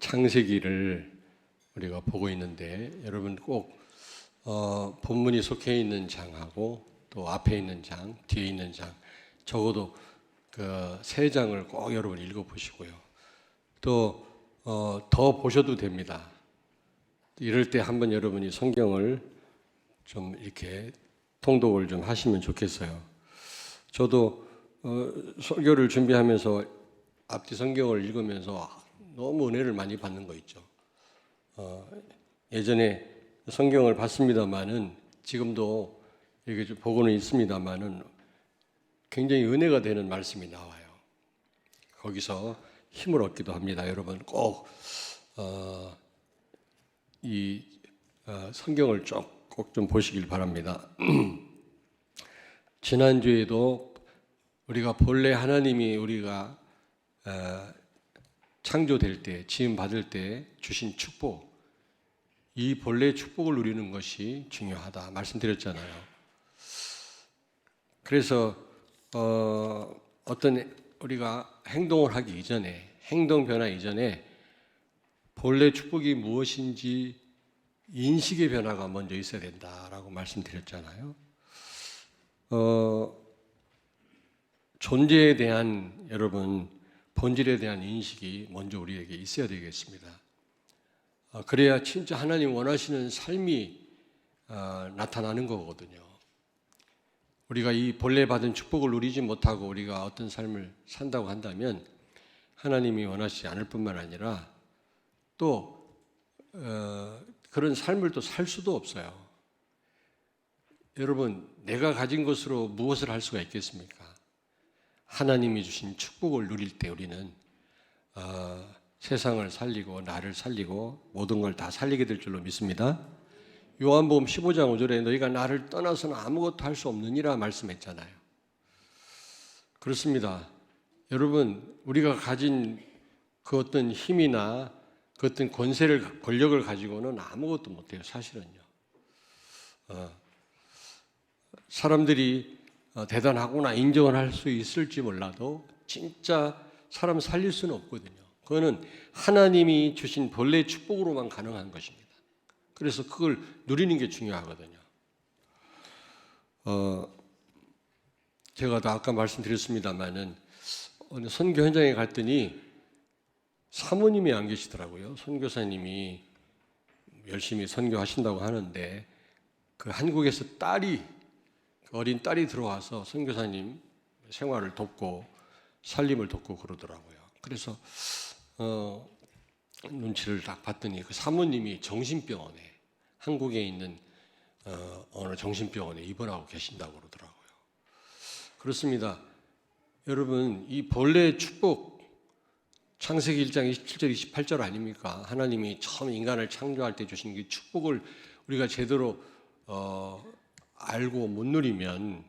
창세기를 우리가 보고 있는데 여러분 꼭 본문이 속해 있는 장하고 또 앞에 있는 장, 뒤에 있는 장 적어도 그 세 장을 꼭 여러분 읽어보시고요. 또 더 보셔도 됩니다. 이럴 때 한번 여러분이 성경을 좀 이렇게 통독을 좀 하시면 좋겠어요. 저도 설교를 준비하면서 앞뒤 성경을 읽으면서 너무 은혜를 많이 받는 거 있죠. 예전에 성경을 봤습니다만은 지금도 이렇게 좀 보고는 있습니다만은 굉장히 은혜가 되는 말씀이 나와요. 거기서 힘을 얻기도 합니다. 여러분 꼭 성경을 꼭 좀 보시길 바랍니다. 지난주에도 우리가 본래 하나님이 우리가 창조될 때, 지음 받을 때 주신 축복, 이 본래 축복을 누리는 것이 중요하다 말씀드렸잖아요. 그래서 어떤 우리가 행동을 하기 이전에, 행동 변화 이전에 본래 축복이 무엇인지 인식의 변화가 먼저 있어야 된다라고 말씀드렸잖아요. 존재에 대한 여러분 본질에 대한 인식이 먼저 우리에게 있어야 되겠습니다. 그래야 진짜 하나님 원하시는 삶이 나타나는 거거든요. 우리가 이 본래 받은 축복을 누리지 못하고 우리가 어떤 삶을 산다고 한다면 하나님이 원하시지 않을 뿐만 아니라 또 그런 삶을 또 살 수도 없어요. 여러분, 내가 가진 것으로 무엇을 할 수가 있겠습니까? 하나님이 주신 축복을 누릴 때 우리는 세상을 살리고 나를 살리고 모든 걸 다 살리게 될 줄로 믿습니다. 요한복음 15장 5절에 너희가 나를 떠나서는 아무것도 할 수 없느니라 말씀했잖아요. 그렇습니다. 여러분, 우리가 가진 그 어떤 힘이나 그 어떤 권력을 가지고는 아무것도 못해요, 사실은요. 사람들이 대단하구나 인정을 할 수 있을지 몰라도 진짜 사람 살릴 수는 없거든요. 그거는 하나님이 주신 본래 축복으로만 가능한 것입니다. 그래서 그걸 누리는 게 중요하거든요. 제가 아까 말씀드렸습니다마는 어느 선교 현장에 갔더니 사모님이 안 계시더라고요. 선교사님이 열심히 선교하신다고 하는데 그 한국에서 어린 딸이 들어와서 선교사님 생활을 돕고 살림을 돕고 그러더라고요. 그래서 눈치를 딱 봤더니 그 사모님이 정신병원에 한국에 있는 어느 정신병원에 입원하고 계신다고 그러더라고요. 그렇습니다. 여러분 이 본래 축복 창세기 1장 27절 28절 아닙니까? 하나님이 처음 인간을 창조할 때 주신 그 축복을 우리가 제대로 알고 못 누리면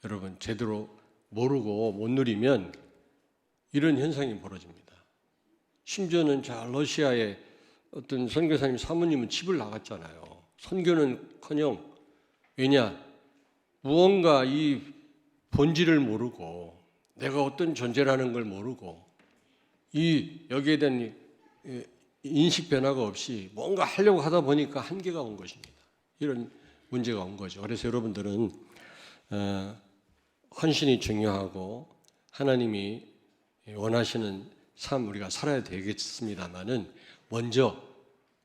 여러분 제대로 모르고 못 누리면 이런 현상이 벌어집니다. 심지어는 러시아의 어떤 선교사님 사모님은 집을 나갔잖아요. 선교는커녕 왜냐 무언가 이 본질을 모르고 내가 어떤 존재라는 걸 모르고 여기에 대한 인식 변화가 없이 뭔가 하려고 하다 보니까 한계가 온 것입니다. 이런 문제가 온 거죠. 그래서 여러분들은 헌신이 중요하고 하나님이 원하시는 삶 우리가 살아야 되겠습니다만은 먼저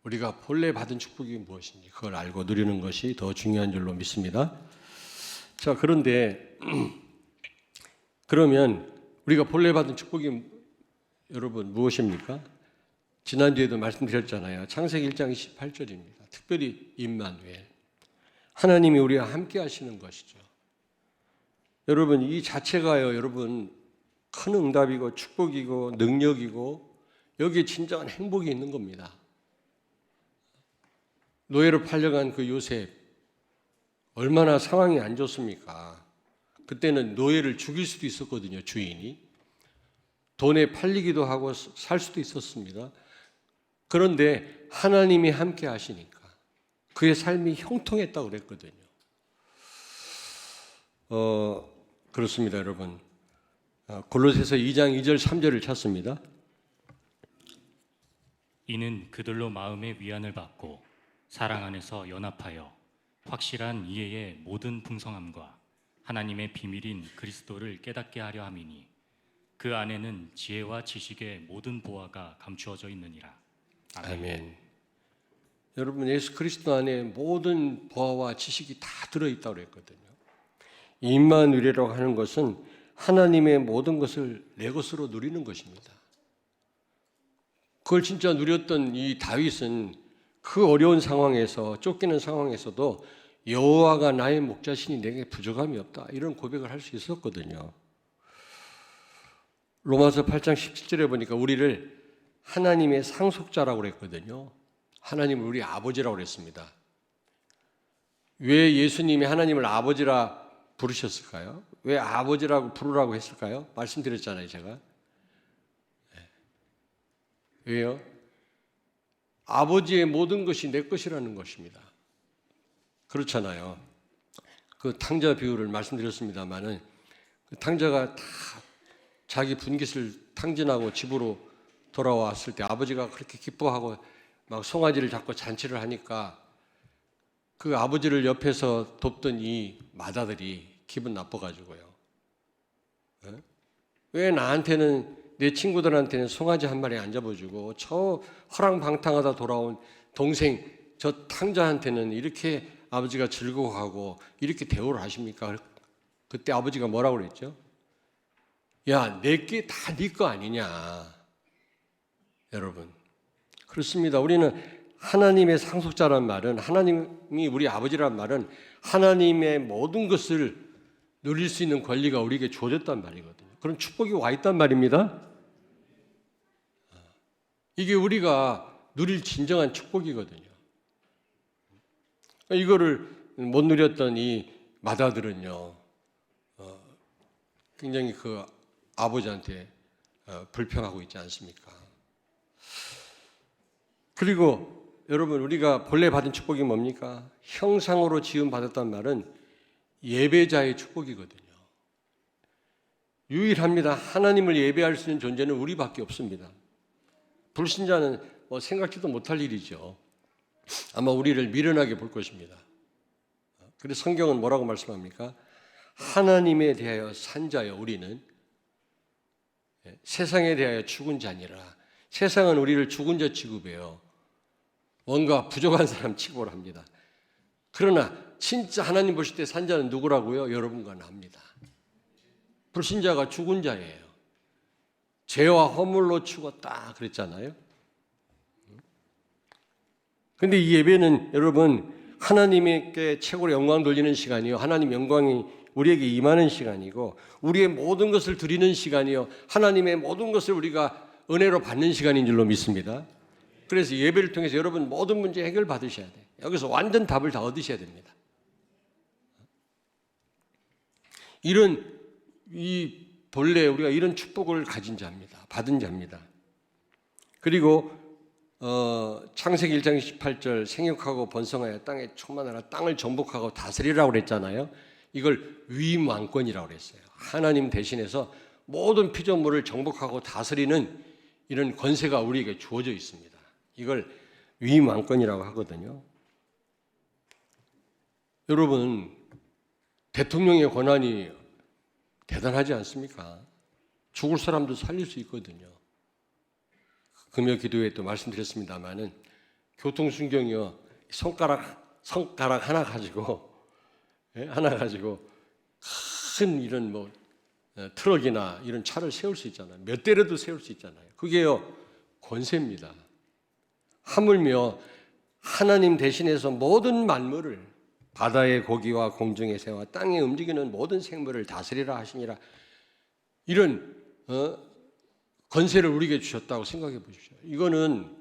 우리가 본래 받은 축복이 무엇인지 그걸 알고 누리는 것이 더 중요한 줄로 믿습니다. 자, 그런데 그러면 우리가 본래 받은 축복이 여러분 무엇입니까? 지난주에도 말씀드렸잖아요. 창세기 1장 28절입니다. 특별히 임마누엘. 하나님이 우리와 함께 하시는 것이죠. 여러분 이 자체가요. 여러분 큰 응답이고 축복이고 능력이고 여기에 진정한 행복이 있는 겁니다. 노예로 팔려간 그 요셉 얼마나 상황이 안 좋습니까? 그때는 노예를 죽일 수도 있었거든요. 주인이. 돈에 팔리기도 하고 살 수도 있었습니다. 그런데 하나님이 함께 하시니까 그의 삶이 형통했다고 그랬거든요. 그렇습니다, 여러분. 골로새서 2장 2절 3절을 찾습니다. 이는 그들로 마음의 위안을 받고 사랑 안에서 연합하여 확실한 이해의 모든 풍성함과 하나님의 비밀인 그리스도를 깨닫게 하려 함이니 그 안에는 지혜와 지식의 모든 보화가 감추어져 있느니라. 아멘. 아멘. 여러분, 예수 그리스도 안에 모든 보화와 지식이 다 들어있다고 그랬거든요. 임마누엘이라고 하는 것은 하나님의 모든 것을 내 것으로 누리는 것입니다. 그걸 진짜 누렸던 이 다윗은 그 어려운 상황에서, 쫓기는 상황에서도 여호와가 나의 목자시니 내게 부족함이 없다, 이런 고백을 할 수 있었거든요. 로마서 8장 17절에 보니까 우리를 하나님의 상속자라고 그랬거든요. 하나님을 우리 아버지라고 그랬습니다. 왜 예수님이 하나님을 아버지라 부르셨을까요? 왜 아버지라고 부르라고 했을까요? 말씀드렸잖아요, 제가. 왜요? 아버지의 모든 것이 내 것이라는 것입니다. 그렇잖아요. 그 탕자 비유를 말씀드렸습니다마는 그 탕자가 다 자기 분깃을 탕진하고 집으로 돌아왔을 때 아버지가 그렇게 기뻐하고 막 송아지를 잡고 잔치를 하니까 그 아버지를 옆에서 돕던 이 마다들이 기분 나빠가지고요. 왜 나한테는, 내 친구들한테는 송아지 한 마리 안 잡아주고 저 허랑방탕하다 돌아온 동생 저 탕자한테는 이렇게 아버지가 즐거워하고 이렇게 대우를 하십니까? 그때 아버지가 뭐라고 그랬죠? 야, 내게 다 네 거 아니냐. 여러분, 그렇습니다. 우리는 하나님의 상속자란 말은, 하나님이 우리 아버지란 말은 하나님의 모든 것을 누릴 수 있는 권리가 우리에게 주어졌단 말이거든요. 그런 축복이 와 있단 말입니다. 이게 우리가 누릴 진정한 축복이거든요. 이거를 못 누렸던 이 마다들은요, 굉장히 그 아버지한테 불평하고 있지 않습니까? 그리고 여러분, 우리가 본래 받은 축복이 뭡니까? 형상으로 지음 받았단 말은 예배자의 축복이거든요. 유일합니다. 하나님을 예배할 수 있는 존재는 우리밖에 없습니다. 불신자는 생각지도 못할 일이죠. 아마 우리를 미련하게 볼 것입니다. 그래서 성경은 뭐라고 말씀합니까? 하나님에 대하여 산 자여 우리는 세상에 대하여 죽은 자니라. 세상은 우리를 죽은 자 취급해요. 뭔가 부족한 사람 취급을 합니다. 그러나 진짜 하나님 보실 때 산 자는 누구라고요? 여러분과 나입니다. 불신자가 죽은 자예요. 죄와 허물로 죽었다 그랬잖아요. 그런데 이 예배는 여러분 하나님께 최고로 영광 돌리는 시간이요, 하나님 영광이 우리에게 임하는 시간이고, 우리의 모든 것을 드리는 시간이요, 하나님의 모든 것을 우리가 은혜로 받는 시간인 줄로 믿습니다. 그래서 예배를 통해서 여러분 모든 문제 해결 받으셔야 돼요. 여기서 완전 답을 다 얻으셔야 됩니다. 본래 우리가 이런 축복을 가진 자입니다. 받은 자입니다. 그리고 창세기 1장 18절 생육하고 번성하여 땅에 충만하라, 땅을 정복하고 다스리라고 그랬잖아요. 이걸 위임 왕권이라고 그랬어요. 하나님 대신해서 모든 피조물을 정복하고 다스리는 이런 권세가 우리에게 주어져 있습니다. 이걸 위임 왕권이라고 하거든요. 여러분, 대통령의 권한이 대단하지 않습니까? 죽을 사람도 살릴 수 있거든요. 금요 기도에 또 말씀드렸습니다마는 교통순경이요, 손가락 하나 가지고 큰 이런 트럭이나 이런 차를 세울 수 있잖아요. 몇 대라도 세울 수 있잖아요. 그게요 권세입니다. 하물며 하나님 대신해서 모든 만물을, 바다의 고기와 공중의 새와 땅에 움직이는 모든 생물을 다스리라 하시니라, 이런 권세를 우리에게 주셨다고 생각해 보십시오. 이거는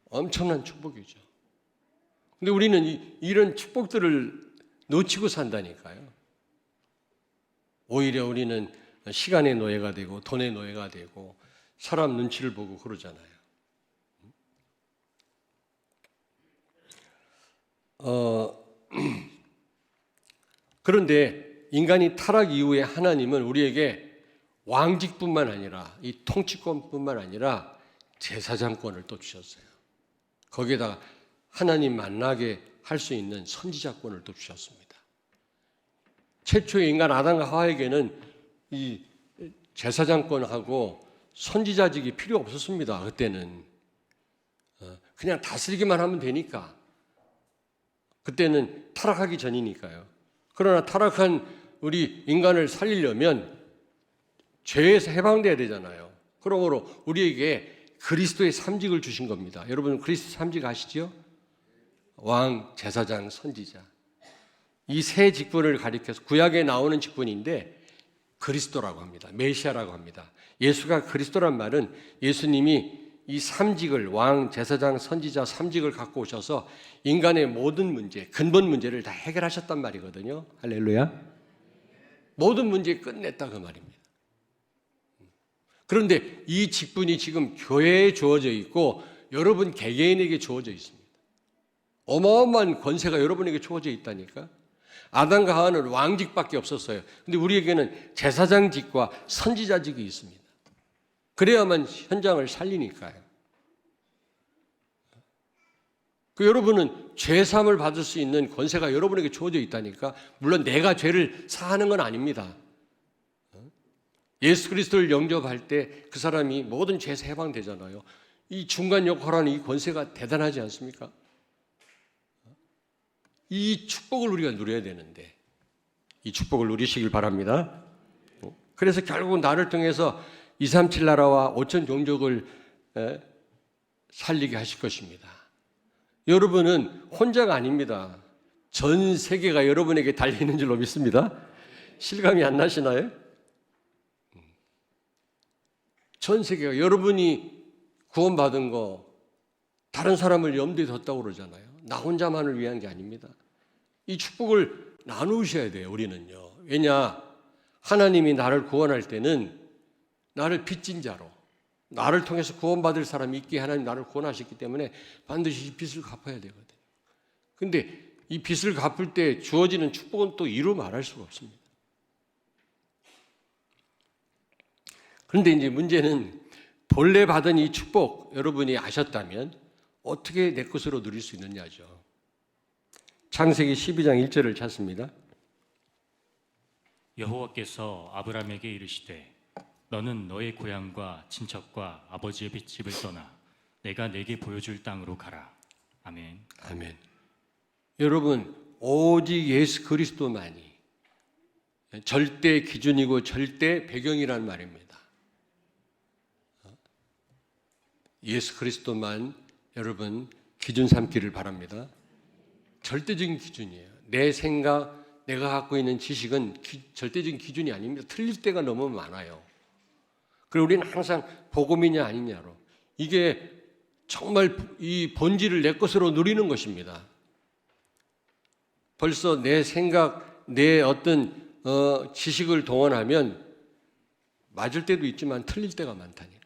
엄청난 축복이죠. 근데 우리는 이런 축복들을 놓치고 산다니까요. 오히려 우리는 시간의 노예가 되고 돈의 노예가 되고 사람 눈치를 보고 그러잖아요. 그런데 인간이 타락 이후에 하나님은 우리에게 왕직뿐만 아니라 이 통치권뿐만 아니라 제사장권을 또 주셨어요. 거기에다가 하나님 만나게 할 수 있는 선지자권을 또 주셨습니다. 최초의 인간 아담과 하와에게는 이 제사장권하고 선지자직이 필요 없었습니다. 그때는 그냥 다스리기만 하면 되니까. 그때는 타락하기 전이니까요. 그러나 타락한 우리 인간을 살리려면 죄에서 해방돼야 되잖아요. 그러므로 우리에게 그리스도의 삼직을 주신 겁니다. 여러분 그리스도 삼직 아시죠? 왕, 제사장, 선지자. 이 세 직분을 가리켜서 구약에 나오는 직분인데 그리스도라고 합니다. 메시아라고 합니다. 예수가 그리스도란 말은 예수님이 이 삼직을 왕, 제사장, 선지자 삼직을 갖고 오셔서 인간의 모든 문제, 근본 문제를 다 해결하셨단 말이거든요. 할렐루야. 모든 문제 끝냈다 그 말입니다. 그런데 이 직분이 지금 교회에 주어져 있고 여러분 개개인에게 주어져 있습니다. 어마어마한 권세가 여러분에게 주어져 있다니까. 아담과 하와는 왕직밖에 없었어요. 근데 우리에게는 제사장직과 선지자직이 있습니다. 그래야만 현장을 살리니까요. 여러분은 죄사함을 받을 수 있는 권세가 여러분에게 주어져 있다니까. 물론 내가 죄를 사하는 건 아닙니다. 예수 그리스도를 영접할 때 그 사람이 모든 죄에서 해방되잖아요. 이 중간 역할하는 이 권세가 대단하지 않습니까? 이 축복을 우리가 누려야 되는데 이 축복을 누리시길 바랍니다. 그래서 결국은 나를 통해서 237 나라와 5천 종족을 살리게 하실 것입니다. 여러분은 혼자가 아닙니다. 전 세계가 여러분에게 달려있는 줄로 믿습니다. 실감이 안 나시나요? 전 세계가 여러분이 구원받은 거 다른 사람을 염두에 뒀다고 그러잖아요. 나 혼자만을 위한 게 아닙니다. 이 축복을 나누셔야 돼요. 우리는요. 왜냐? 하나님이 나를 구원할 때는 나를 빚진 자로 나를 통해서 구원받을 사람이 있기에 하나님 나를 구원하셨기 때문에 반드시 이 빚을 갚아야 되거든요. 그런데 이 빚을 갚을 때 주어지는 축복은 또 이루 말할 수가 없습니다. 그런데 이제 문제는 본래 받은 이 축복 여러분이 아셨다면 어떻게 내 것으로 누릴 수 있느냐죠. 창세기 12장 1절을 찾습니다. 여호와께서 아브라함에게 이르시되 너는 너의 고향과 친척과 아버지의 집을 떠나 내가 내게 보여줄 땅으로 가라. 아멘. 아멘. 여러분 오직 예수 그리스도만이 절대 기준이고 절대 배경이라는 말입니다. 예수 그리스도만 여러분 기준 삼기를 바랍니다. 절대적인 기준이에요. 내 생각, 내가 갖고 있는 지식은 절대적인 기준이 아닙니다. 틀릴 때가 너무 많아요. 그리고 우리는 항상 복음이냐 아니냐로 이게 정말 이 본질을 내 것으로 누리는 것입니다. 벌써 내 생각, 내 어떤 지식을 동원하면 맞을 때도 있지만 틀릴 때가 많다니까.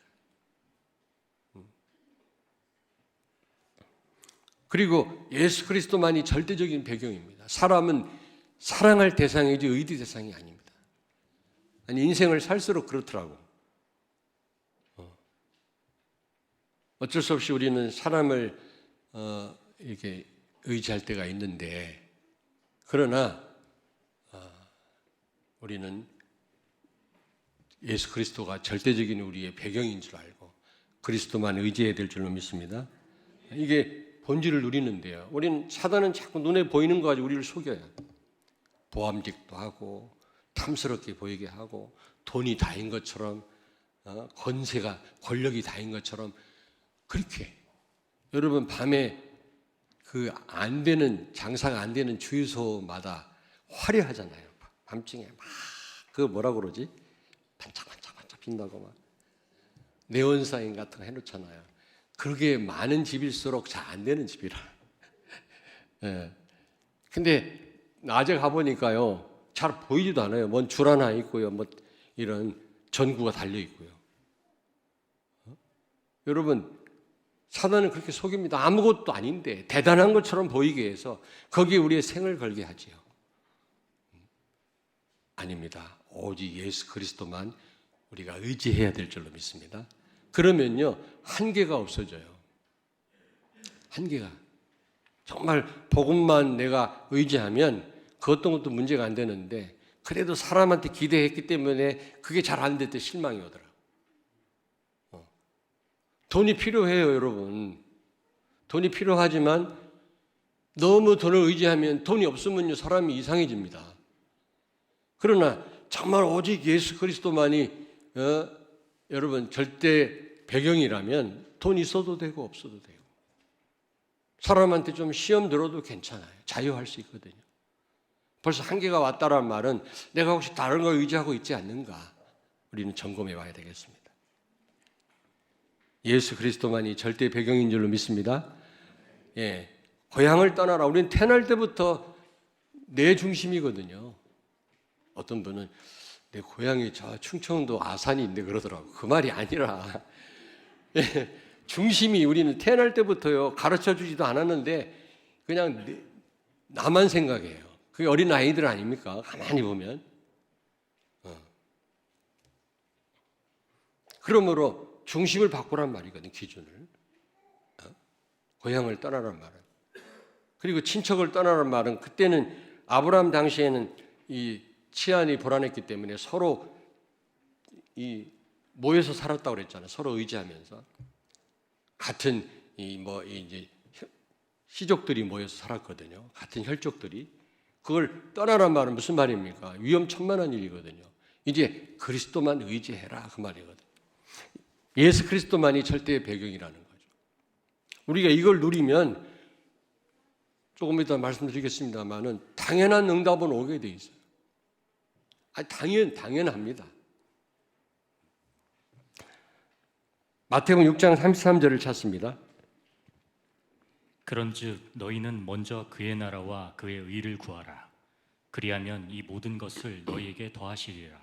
그리고 예수 그리스도만이 절대적인 배경입니다. 사람은 사랑할 대상이지 의지 대상이 아닙니다. 아니 인생을 살수록 그렇더라고. 어쩔 수 없이 우리는 사람을 이렇게 의지할 때가 있는데 그러나 우리는 예수 그리스도가 절대적인 우리의 배경인 줄 알고 그리스도만 의지해야 될 줄로 믿습니다. 이게 본질을 누리는데요. 우리는 사단은 자꾸 눈에 보이는 거 가지고 우리를 속여요. 보암직도 하고 탐스럽게 보이게 하고 돈이 다인 것처럼 권세가 권력이 다인 것처럼 그렇게 여러분 밤에 그 안 되는 장사가 안 되는 주유소마다 화려하잖아요. 밤중에 막 그 뭐라고 그러지? 반짝반짝 빛나고 막 네온 사인 같은 거 해놓잖아요. 그게 많은 집일수록 잘 안 되는 집이라. 예. 근데 낮에 가보니까요, 잘 보이지도 않아요. 뭔 줄 하나 있고요, 뭐 이런 전구가 달려 있고요. 여러분, 사단은 그렇게 속입니다. 아무것도 아닌데 대단한 것처럼 보이게 해서 거기에 우리의 생을 걸게 하지요. 아닙니다. 오직 예수 그리스도만 우리가 의지해야 될 줄로 믿습니다. 그러면요, 한계가 없어져요. 한계가. 정말 복음만 내가 의지하면 그 어떤 것도 문제가 안 되는데 그래도 사람한테 기대했기 때문에 그게 잘 안 될 때 실망이 오더라고요. 돈이 필요해요, 여러분. 돈이 필요하지만 너무 돈을 의지하면 돈이 없으면요 사람이 이상해집니다. 그러나 정말 오직 예수 그리스도만이 여러분 절대 배경이라면 돈 있어도 되고 없어도 되고 사람한테 좀 시험 들어도 괜찮아요. 자유할 수 있거든요. 벌써 한계가 왔다라는 말은 내가 혹시 다른 걸 의지하고 있지 않는가 우리는 점검해 봐야 되겠습니다. 예수 그리스도만이 절대 배경인 줄로 믿습니다. 예, 고향을 떠나라. 우리는 태어날 때부터 내 중심이거든요. 어떤 분은 내 고향이 저 충청도 아산인데 그러더라고. 그 말이 아니라 예, 중심이 우리는 태어날 때부터요 가르쳐 주지도 않았는데 그냥 나만 생각해요. 그게 어린 아이들 아닙니까? 가만히 보면. 그러므로 중심을 바꾸란 말이거든, 기준을. 고향을 떠나란 말은. 그리고 친척을 떠나란 말은 그때는 아브라함 당시에는 이 치안이 불안했기 때문에 서로 이 모여서 살았다고 그랬잖아요. 서로 의지하면서. 같은 이제 시족들이 모여서 살았거든요. 같은 혈족들이. 그걸 떠나란 말은 무슨 말입니까? 위험천만한 일이거든요. 이제 그리스도만 의지해라 그 말이거든요. 예수 그리스도만이 절대의 배경이라는 거죠. 우리가 이걸 누리면 조금 이따 말씀드리겠습니다만은 당연한 응답은 오게 돼 있어요. 당연합니다. 마태복음 6장 33절을 찾습니다. 그런즉 너희는 먼저 그의 나라와 그의 의를 구하라. 그리하면 이 모든 것을 너희에게 더하시리라.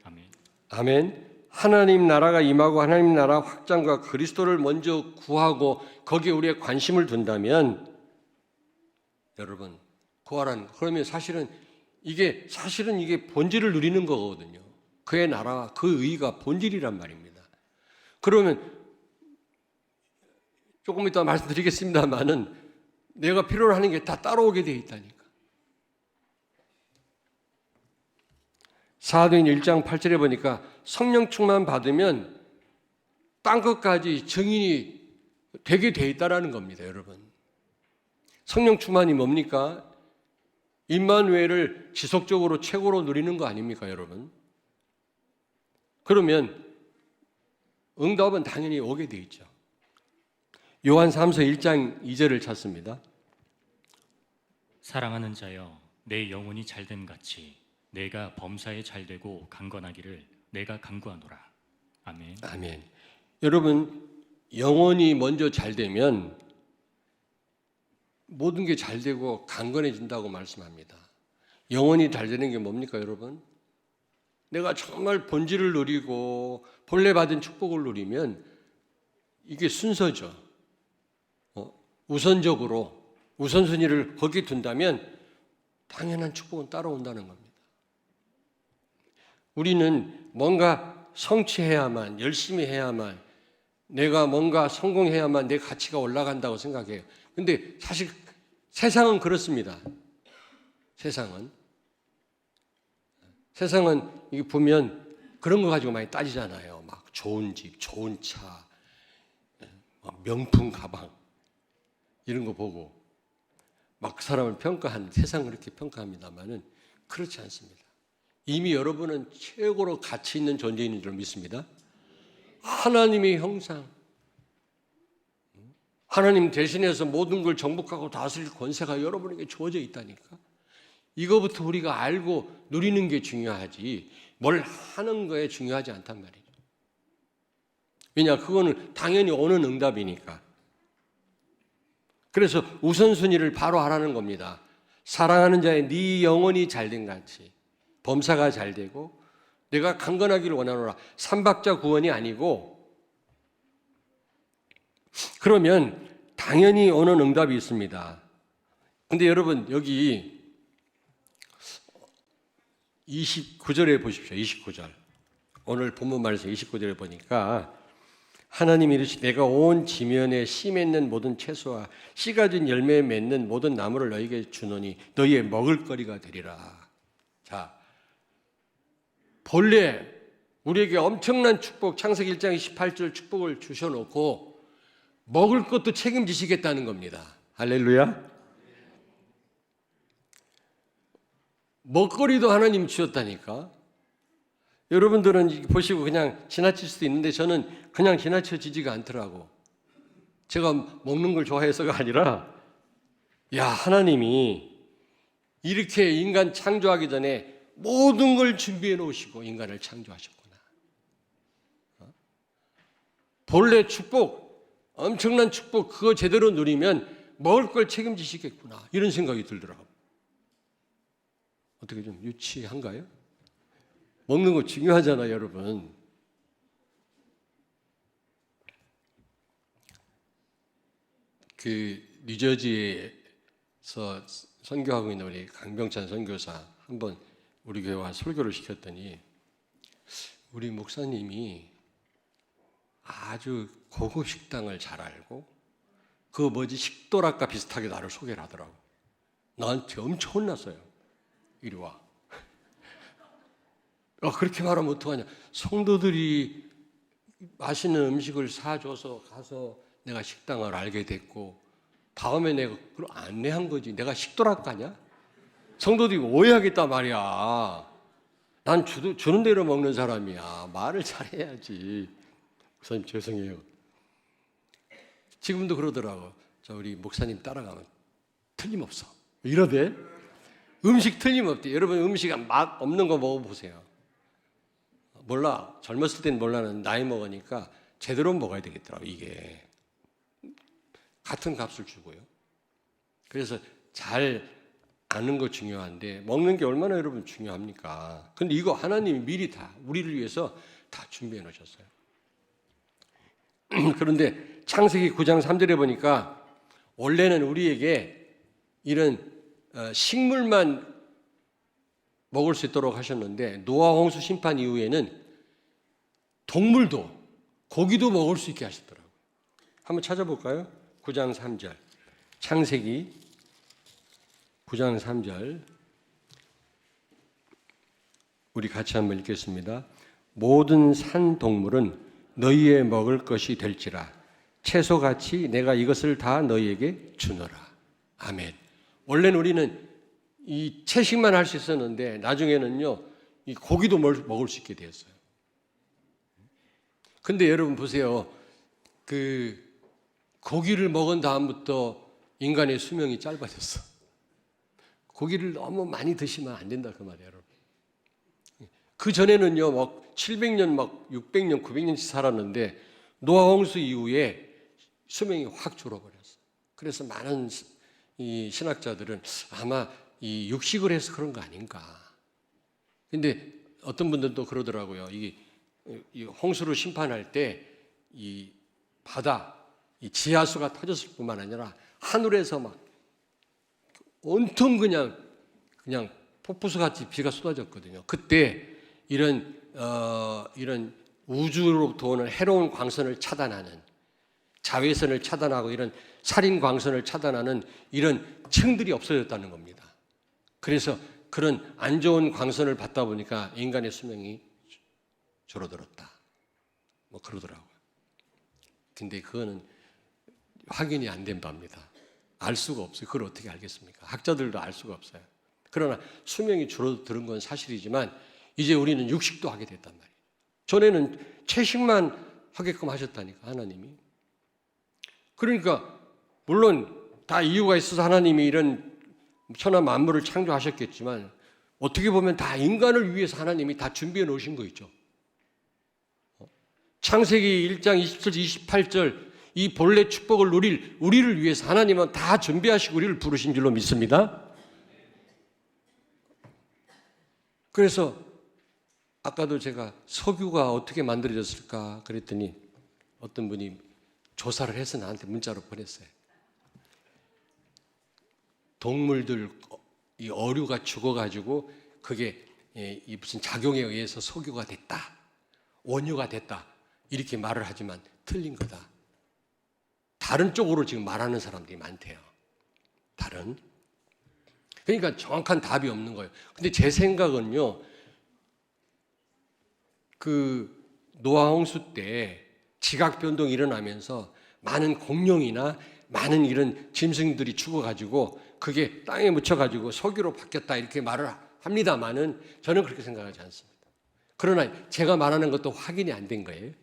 아멘. 아멘. 하나님 나라가 임하고 하나님 나라 확장과 그리스도를 먼저 구하고 거기에 우리의 관심을 둔다면 여러분 그러면 사실은 이게 본질을 누리는 거거든요. 그의 나라와 그 의가 본질이란 말입니다. 그러면 조금 이따 말씀드리겠습니다만은 내가 필요로 하는 게 다 따라오게 돼 있다니까. 사도행 1장 8절에 보니까 성령 충만 받으면 땅 끝까지 증인이 되게 돼 있다라는 겁니다, 여러분. 성령 충만이 뭡니까? 임마누엘을 지속적으로 최고로 누리는 거 아닙니까, 여러분? 그러면 응답은 당연히 오게 돼 있죠. 요한 3서 1장 2절을 찾습니다. 사랑하는 자여, 내 영혼이 잘됨 같이 내가 범사에 잘되고 강건하기를 내가 간구하노라. 아멘. 아멘. 여러분 영혼이 먼저 잘되면 모든 게 잘되고 강건해진다고 말씀합니다. 영혼이 잘되는 게 뭡니까, 여러분? 내가 정말 본질을 누리고 본래 받은 축복을 누리면 이게 순서죠. 우선순위를 거기에 둔다면 당연한 축복은 따라온다는 겁니다. 우리는 뭔가 성취해야만, 열심히 해야만, 내가 뭔가 성공해야만 내 가치가 올라간다고 생각해요. 근데 사실 세상은 그렇습니다. 세상은 이게 보면 그런 거 가지고 많이 따지잖아요. 막 좋은 집, 좋은 차, 명품 가방 이런 거 보고 막 그 사람을 세상을 그렇게 평가합니다만은 그렇지 않습니다. 이미 여러분은 최고로 가치 있는 존재인 줄 믿습니다. 하나님의 형상, 하나님 대신해서 모든 걸 정복하고 다스릴 권세가 여러분에게 주어져 있다니까. 이거부터 우리가 알고 누리는 게 중요하지 뭘 하는 거에 중요하지 않단 말이죠. 왜냐, 그거는 당연히 오는 응답이니까. 그래서 우선순위를 바로 하라는 겁니다. 사랑하는 자의 네 영혼이 잘된 같이 범사가 잘되고 내가 강건하기를 원하노라. 삼박자 구원이 아니고, 그러면 당연히 오는 응답이 있습니다. 근데 여러분 여기 29절에 보십시오. 29절. 오늘 본문 말씀 29절에 보니까 하나님이 이르시되 내가 온 지면에 씨 맺는 모든 채소와 씨 가진 열매 맺는 모든 나무를 너희에게 주노니 너희의 먹을거리가 되리라. 자, 본래 우리에게 엄청난 축복, 창세기 1장 28절 축복을 주셔놓고 먹을 것도 책임지시겠다는 겁니다. 할렐루야. 먹거리도 하나님 주셨다니까. 여러분들은 보시고 그냥 지나칠 수도 있는데 저는 그냥 지나쳐지지가 않더라고. 제가 먹는 걸 좋아해서가 아니라 야, 하나님이 이렇게 인간 창조하기 전에 모든 걸 준비해 놓으시고 인간을 창조하셨구나. 본래 축복, 엄청난 축복 그거 제대로 누리면 먹을 걸 책임지시겠구나. 이런 생각이 들더라고. 어떻게 좀 유치한가요? 먹는 거 중요하잖아요, 여러분. 그 뉴저지에서 선교하고 있는 우리 강병찬 선교사 한번 우리 교회 와 설교를 시켰더니 우리 목사님이 아주 고급 식당을 잘 알고 그 뭐지 식도락과 비슷하게 나를 소개를 하더라고. 나한테 엄청 혼났어요. 이리 와. 그렇게 말하면 어떡하냐. 성도들이 맛있는 음식을 사줘서 가서 내가 식당을 알게 됐고 다음에 내가 그걸 안내한 거지. 내가 식도락가냐? 성도들이 오해하겠다 말이야. 난 주는 대로 먹는 사람이야. 말을 잘해야지. 목사님 죄송해요. 지금도 그러더라고. 저 우리 목사님 따라가면 틀림없어. 이러대. 음식 틀림없대. 여러분 음식 맛 없는 거 먹어보세요. 몰라. 젊었을 땐 몰라는 나이 먹으니까 제대로 먹어야 되겠더라고. 이게 같은 값을 주고요. 그래서 잘 아는 거 중요한데 먹는 게 얼마나 여러분 중요합니까? 근데 이거 하나님이 미리 다 우리를 위해서 다 준비해 놓으셨어요. 그런데 창세기 9장 3절에 보니까 원래는 우리에게 이런 식물만 먹을 수 있도록 하셨는데 노아 홍수 심판 이후에는 동물도 고기도 먹을 수 있게 하셨더라고요. 한번 찾아볼까요? 9장 3절 창세기 9장 3절 우리 같이 한번 읽겠습니다. 모든 산 동물은 너희의 먹을 것이 될지라 채소같이 내가 이것을 다 너희에게 주노라. 아멘. 원래는 우리는 이 채식만 할 수 있었는데 나중에는요 이 고기도 먹을 수 있게 되었어요. 근데 여러분 보세요. 그 고기를 먹은 다음부터 인간의 수명이 짧아졌어. 고기를 너무 많이 드시면 안 된다 그 말이에요, 여러분. 그 전에는요 막 700년 막 600년 900년씩 살았는데 노아 홍수 이후에 수명이 확 줄어버렸어. 그래서 많은 이 신학자들은 아마 이 육식을 해서 그런 거 아닌가. 근데 어떤 분들도 그러더라고요. 이 홍수를 심판할 때 이 바다, 이 지하수가 터졌을 뿐만 아니라 하늘에서 막 온통 그냥 폭포수 같이 비가 쏟아졌거든요. 그때 이런 우주로부터 오는 해로운 광선을 차단하는 자외선을 차단하고 이런 살인 광선을 차단하는 이런 층들이 없어졌다는 겁니다. 그래서 그런 안 좋은 광선을 받다 보니까 인간의 수명이 줄어들었다. 뭐 그러더라고요. 근데 그거는 확인이 안 된 바입니다. 알 수가 없어요. 그걸 어떻게 알겠습니까? 학자들도 알 수가 없어요. 그러나 수명이 줄어드는 건 사실이지만 이제 우리는 육식도 하게 됐단 말이에요. 전에는 채식만 하게끔 하셨다니까 하나님이. 그러니까 물론 다 이유가 있어서 하나님이 이런 천하 만물을 창조하셨겠지만 어떻게 보면 다 인간을 위해서 하나님이 다 준비해 놓으신 거 있죠. 창세기 1장 27절 28절 이 본래 축복을 누릴 우리를 위해서 하나님은 다 준비하시고 우리를 부르신 줄로 믿습니다. 그래서 아까도 제가 석유가 어떻게 만들어졌을까 그랬더니 어떤 분이 조사를 해서 나한테 문자로 보냈어요. 동물들 이 어류가 죽어가지고 그게 무슨 작용에 의해서 석유가 됐다, 원유가 됐다 이렇게 말을 하지만 틀린 거다. 다른 쪽으로 지금 말하는 사람들이 많대요. 다른. 그러니까 정확한 답이 없는 거예요. 근데 제 생각은요, 그 노아 홍수 때 지각 변동이 일어나면서 많은 공룡이나 많은 이런 짐승들이 죽어가지고 그게 땅에 묻혀가지고 석유로 바뀌었다 이렇게 말을 합니다만은 저는 그렇게 생각하지 않습니다. 그러나 제가 말하는 것도 확인이 안 된 거예요.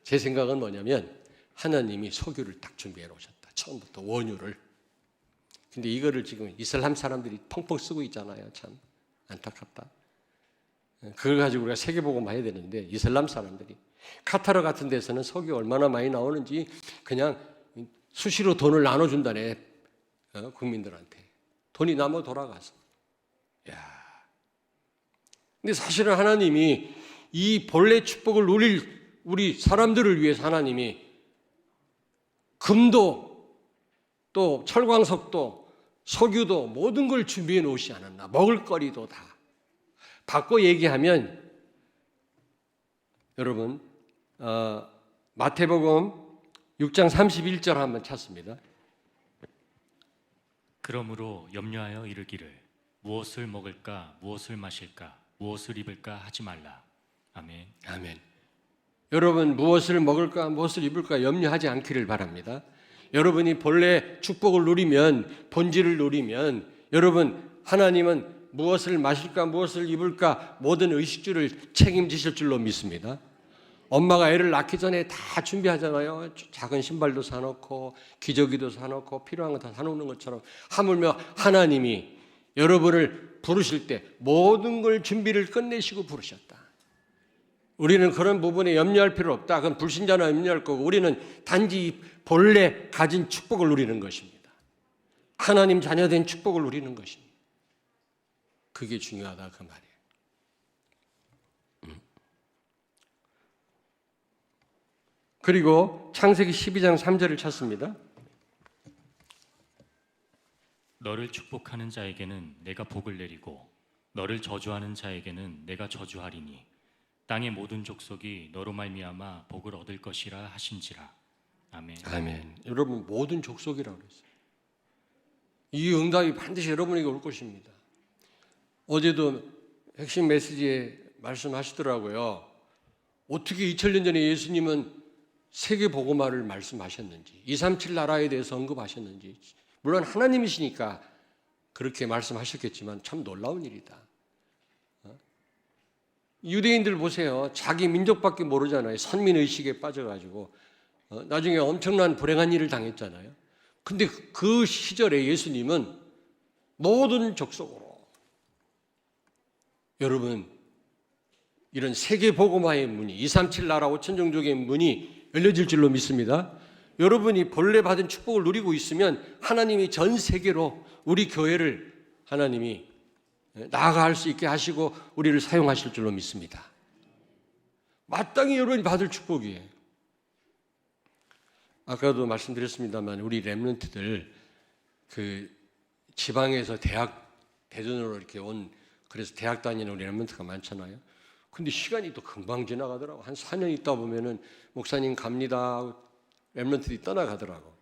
제 생각은 뭐냐면 하나님이 석유를 딱 준비해 놓으셨다. 처음부터 원유를. 근데 이거를 지금 이슬람 사람들이 펑펑 쓰고 있잖아요. 참 안타깝다. 그걸 가지고 우리가 세계복음 해야 되는데 이슬람 사람들이 카타르 같은 데서는 석유 얼마나 많이 나오는지 그냥 수시로 돈을 나눠준다네. 국민들한테. 돈이 남아 돌아가서. 야. 근데 사실은 하나님이 이 본래 축복을 누릴 우리 사람들을 위해서 하나님이 금도 또 철광석도 석유도 모든 걸 준비해 놓으시지 않았나. 먹을거리도 다. 바꿔 얘기하면 여러분 마태복음 6장 31절 한번 찾습니다. 그러므로 염려하여 이르기를 무엇을 먹을까 무엇을 마실까 무엇을 입을까 하지 말라. 아멘. 아멘. 여러분 무엇을 먹을까 무엇을 입을까 염려하지 않기를 바랍니다. 여러분이 본래 축복을 누리면 본질을 누리면 여러분 하나님은 무엇을 마실까 무엇을 입을까 모든 의식주를 책임지실 줄로 믿습니다. 엄마가 애를 낳기 전에 다 준비하잖아요. 작은 신발도 사놓고 기저귀도 사놓고 필요한 거 다 사놓는 것처럼 하물며 하나님이 여러분을 부르실 때 모든 걸 준비를 끝내시고 부르셨다. 우리는 그런 부분에 염려할 필요 없다. 그건 불신자나 염려할 거고 우리는 단지 본래 가진 축복을 누리는 것입니다. 하나님 자녀된 축복을 누리는 것입니다. 그게 중요하다 그 말이에요. 그리고 창세기 12장 3절을 찾습니다. 너를 축복하는 자에게는 내가 복을 내리고 너를 저주하는 자에게는 내가 저주하리니 땅의 모든 족속이 너로 말미암아 복을 얻을 것이라 하신지라. 아멘. 아멘. 여러분 모든 족속이라고 그랬어요. 이 응답이 반드시 여러분에게 올 것입니다. 어제도 핵심 메시지에 말씀하시더라고요. 어떻게 2000년 전에 예수님은 세계 복음화를 말씀하셨는지 237 나라에 대해서 언급하셨는지 물론 하나님이시니까 그렇게 말씀하셨겠지만 참 놀라운 일이다. 유대인들 보세요. 자기 민족밖에 모르잖아요. 선민의식에 빠져가지고 나중에 엄청난 불행한 일을 당했잖아요. 근데 그 시절에 예수님은 모든 족속으로 여러분 이런 세계 복음화의 문이 237 나라 5천 종족의 문이 열려질 줄로 믿습니다. 여러분이 본래 받은 축복을 누리고 있으면 하나님이 전 세계로 우리 교회를 하나님이 나아갈 수 있게 하시고 우리를 사용하실 줄로 믿습니다. 마땅히 여러분이 받을 축복이에요. 아까도 말씀드렸습니다만 우리 렘넌트들 그 지방에서 대전으로 이렇게 온 그래서 대학 다니는 우리 렘넌트가 많잖아요. 근데 시간이 또 금방 지나가더라고. 한 4년 있다 보면은 목사님 갑니다. 렘넌트들이 떠나가더라고.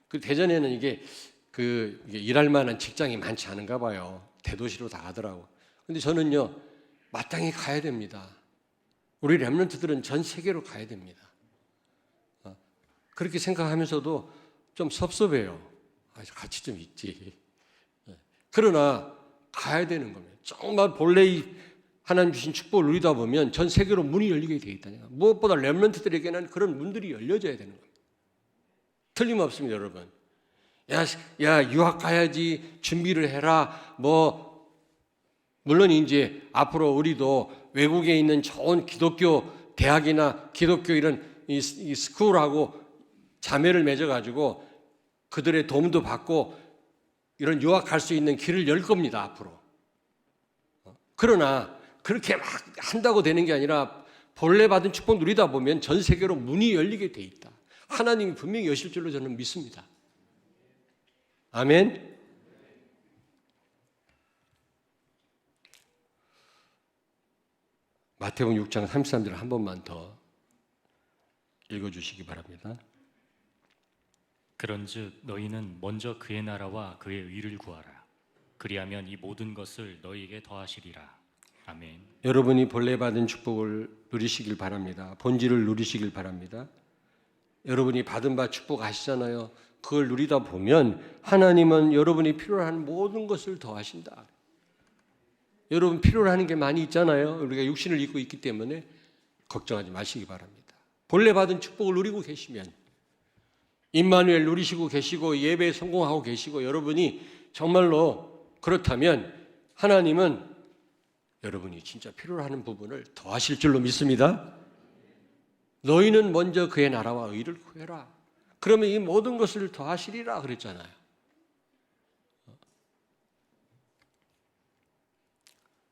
그 대전에는 이게 일할 만한 직장이 많지 않은가 봐요. 대도시로 다 가더라고. 근데 저는요, 마땅히 가야 됩니다. 우리 렘넌트들은 전 세계로 가야 됩니다. 그렇게 생각하면서도 좀 섭섭해요. 같이 좀 있지. 그러나 가야 되는 겁니다. 정말 본래 하나님 주신 축복을 누리다 보면 전 세계로 문이 열리게 되어 있다니까. 무엇보다 렘넌트들에게는 그런 문들이 열려져야 되는 겁니다. 틀림없습니다, 여러분. 야, 유학 가야지, 준비를 해라. 물론 이제 앞으로 우리도 외국에 있는 좋은 기독교 대학이나 기독교 이런 이 스쿨하고 자매를 맺어가지고 그들의 도움도 받고 이런 유학할 수 있는 길을 열 겁니다, 앞으로. 그러나 그렇게 막 한다고 되는 게 아니라 본래 받은 축복 누리다 보면 전 세계로 문이 열리게 돼 있다. 하나님이 분명히 여실 줄로 저는 믿습니다. 아멘. 마태복음 6장 33절 한 번만 더 읽어주시기 바랍니다. 그런즉 너희는 먼저 그의 나라와 그의 의를 구하라. 그리하면 이 모든 것을 너희에게 더하시리라. 아멘. 여러분이 본래 받은 축복을 누리시길 바랍니다. 본질을 누리시길 바랍니다. 여러분이 받은 바 축복 아시잖아요. 그걸 누리다 보면 하나님은 여러분이 필요로 하는 모든 것을 더하신다. 여러분 필요로 하는 게 많이 있잖아요. 우리가 육신을 입고 있기 때문에 걱정하지 마시기 바랍니다. 본래 받은 축복을 누리고 계시면, 임마누엘 누리시고 계시고 예배에 성공하고 계시고 여러분이 정말로 그렇다면 하나님은 여러분이 진짜 필요로 하는 부분을 더하실 줄로 믿습니다. 너희는 먼저 그의 나라와 의를 구해라. 그러면 이 모든 것을 더하시리라 그랬잖아요.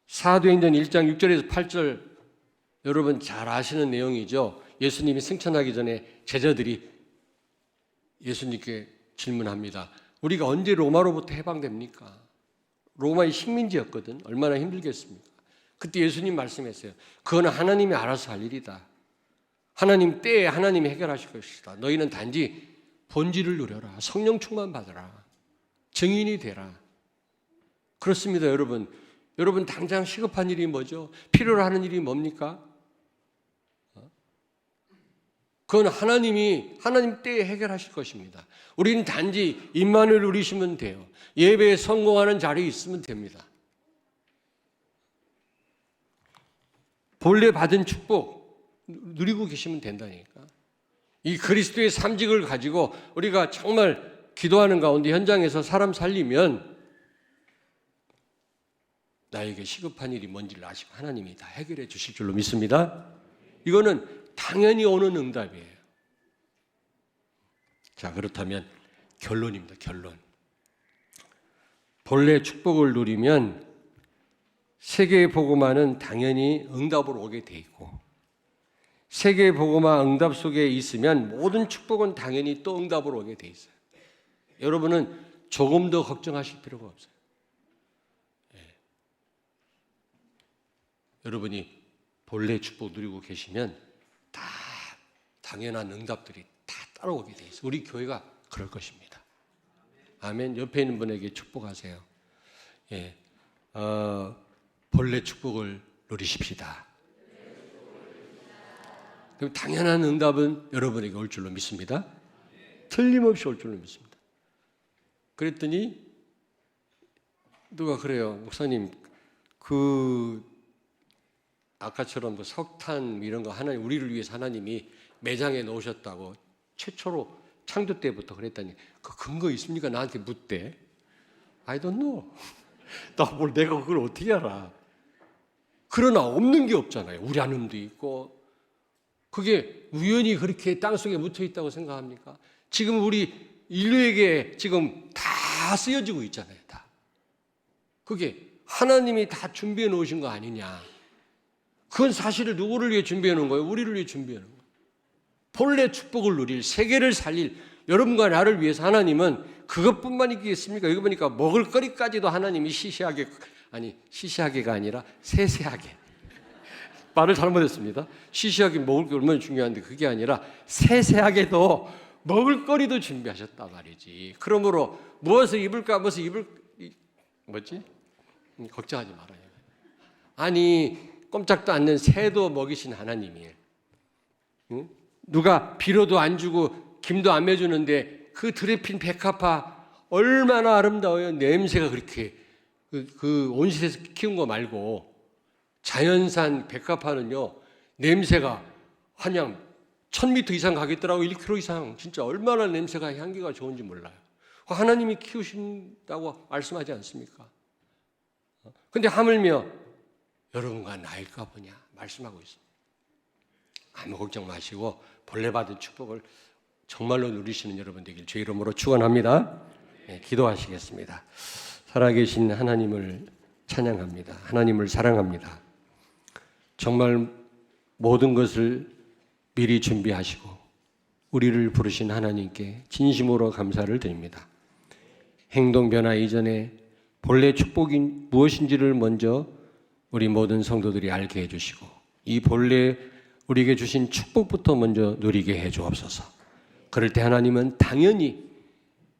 사도행전 1장 6절에서 8절 여러분 잘 아시는 내용이죠. 예수님이 승천하기 전에 제자들이 예수님께 질문합니다. 우리가 언제 로마로부터 해방됩니까? 로마의 식민지였거든. 얼마나 힘들겠습니까? 그때 예수님 말씀했어요. 그거는 하나님이 알아서 할 일이다. 하나님 때에 하나님이 해결하실 것이다. 너희는 단지 본질을 누려라. 성령 충만 받아라. 증인이 되라. 그렇습니다, 여러분. 여러분 당장 시급한 일이 뭐죠? 필요로 하는 일이 뭡니까? 그건 하나님 때에 해결하실 것입니다. 우리는 단지 임마누엘 누리시면 돼요. 예배에 성공하는 자리에 있으면 됩니다. 본래 받은 축복 누리고 계시면 된다니까. 이 그리스도의 삼직을 가지고 우리가 정말 기도하는 가운데 현장에서 사람 살리면 나에게 시급한 일이 뭔지를 아시고 하나님이 다 해결해 주실 줄로 믿습니다. 이거는 당연히 오는 응답이에요. 자, 그렇다면 결론입니다. 결론. 본래 축복을 누리면 세계의 복음화는 당연히 응답으로 오게 돼 있고, 세계의 복음화 응답 속에 있으면 모든 축복은 당연히 또 응답으로 오게 돼 있어요. 여러분은 조금 더 걱정하실 필요가 없어요. 여러분이 본래 축복 누리고 계시면 다 당연한 응답들이 다 따라오게 돼 있어요. 우리 교회가 그럴 것입니다. 아멘. 옆에 있는 분에게 축복하세요. 예, 본래 축복을 누리십시다. 그럼 당연한 응답은 여러분에게 올 줄로 믿습니다. 틀림없이 올 줄로 믿습니다. 그랬더니 누가 그래요. 목사님, 아까처럼 석탄 이런 거 하나님 우리를 위해서 하나님이 매장해 놓으셨다고 최초로 창조 때부터 그랬다니 그 근거 있습니까? 나한테 묻대. I don't know. 내가 그걸 어떻게 알아? 그러나 없는 게 없잖아요. 우라늄도 있고. 그게 우연히 그렇게 땅속에 묻혀 있다고 생각합니까? 지금 우리 인류에게 지금 다 쓰여지고 있잖아요. 다. 그게 하나님이 다 준비해 놓으신 거 아니냐. 그건 사실을 누구를 위해 준비해 놓은 거예요? 우리를 위해 준비해 놓은 거예요. 본래 축복을 누릴, 세계를 살릴 여러분과 나를 위해서 하나님은 그것뿐만 있겠습니까? 여기 보니까 먹을거리까지도 하나님이 시시하게가 아니라 세세하게. 말을 잘못했습니다. 시시하게 먹을 게 얼마나 중요한데 그게 아니라 세세하게도 먹을거리도 준비하셨단 말이지. 그러므로 무엇을 입을까, 걱정하지 말아요. 아니, 꼼짝도 않는 새도 먹이신 하나님이에요. 응? 누가 비료도 안 주고 김도 안 매주는데 그 들에 핀 백합화 얼마나 아름다워요. 냄새가 그렇게 그 온실에서 키운 거 말고 자연산 백합화는요 냄새가 한양 1000m 이상 가겠더라고. 1km 이상. 진짜 얼마나 냄새가 향기가 좋은지 몰라요. 하나님이 키우신다고 말씀하지 않습니까? 근데 하물며 여러분과 나일까 보냐 말씀하고 있습니다. 아무 걱정 마시고 본래 받은 축복을 정말로 누리시는 여러분 되길 제 이름으로 축원합니다. 네, 기도하시겠습니다. 살아계신 하나님을 찬양합니다. 하나님을 사랑합니다. 정말 모든 것을 미리 준비하시고 우리를 부르신 하나님께 진심으로 감사를 드립니다. 행동 변화 이전에 본래 축복이 무엇인지를 먼저 우리 모든 성도들이 알게 해주시고 이 본래 우리에게 주신 축복부터 먼저 누리게 해 주옵소서. 그럴 때 하나님은 당연히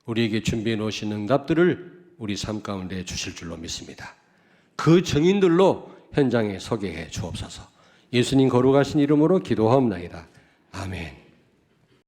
우리에게 준비해 놓으신 응답들을 우리 삶 가운데 주실 줄로 믿습니다. 그 증인들로 현장에 서게 해 주옵소서. 예수님 거룩하신 이름으로 기도하옵나이다. 아멘.